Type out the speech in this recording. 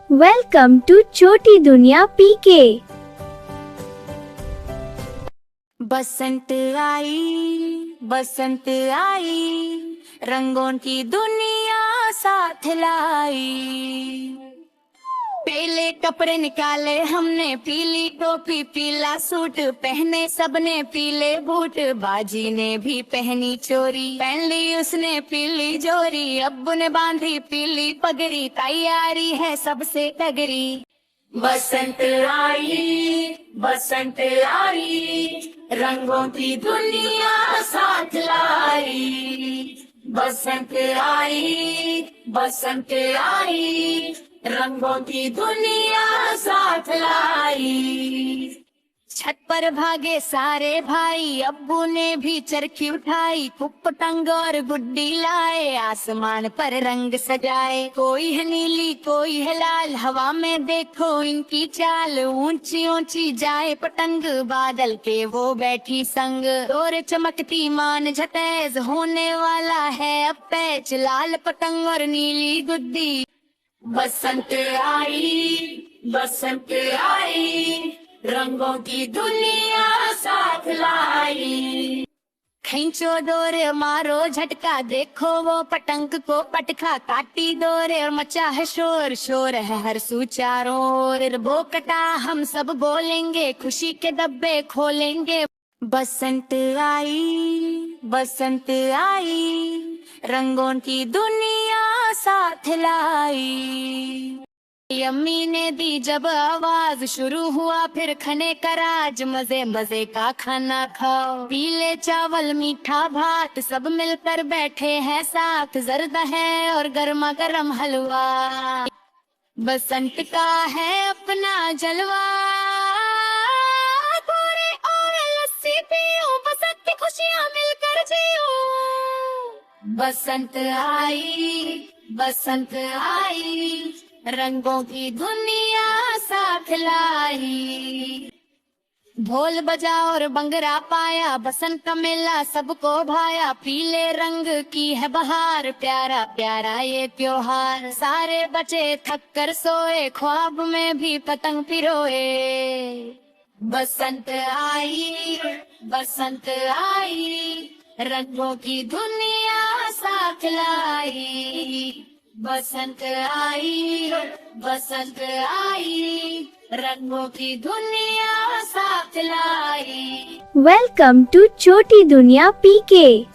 Welcome to छोटी दुनिया पीके। बसंत आई, रंगों की दुनिया साथ लाई। पीले कपड़े निकाले हमने, पीली टोपी पीला सूट पहने सबने, पीले बूट बाजी ने भी पहनी चोरी, पहन ली उसने पीली जोरी, अब्बू ने बांधी पीली पगड़ी, तैयारी है सबसे तगड़ी। बसंत आई, रंगों की दुनिया साथ लाई। बसंत आई, रंगों की दुनिया साथ लाई। छत पर भागे सारे भाई, अब्बू ने भी चरखी उठाई, पतंग और गुड्डी लाए, आसमान पर रंग सजाए। कोई है नीली कोई है लाल, हवा में देखो इनकी चाल, ऊंची ऊंची जाए पतंग बादल के वो बैठी संग। तोरे चमकती मान झतेज, होने वाला है अब पैच, लाल पतंग और नीली गुड्डी। बसंत आई, रंगों की दुनिया साथ लाई। खींचो डोरे मारो झटका, देखो वो पतंग को पटखा, काटी डोरे और मचा है शोर, शोर है हर सू चारों ओर। बोकटा हम सब बोलेंगे, खुशी के डब्बे खोलेंगे। बसंत आई, रंगों की दुनिया साथ लाई। यम्मी ने दी जब आवाज, शुरू हुआ फिर खाने का राज, मजे मजे का खाना खाओ, पीले चावल मीठा भात, सब मिलकर बैठे हैं साथ, जर्दा है और गर्मा गर्म हलवा, बसंत का है अपना जलवा। पूरे और लस्सी पियो, बसंत की खुशियाँ मिलकर जियो। बसंत आई, रंगों की दुनिया साथ लाई। ढोल बजा और बंगरा पाया, बसंत का मेला सबको भाया, पीले रंग की है बहार, प्यारा प्यारा ये त्योहार। सारे बचे थक कर सोए, ख्वाब में भी पतंग पिरोए। बसंत आई, रंगों की दुनिया साथ लाई। बसंत आई, रंगों की दुनिया साथ लाई। वेलकम टू छोटी दुनिया पीके।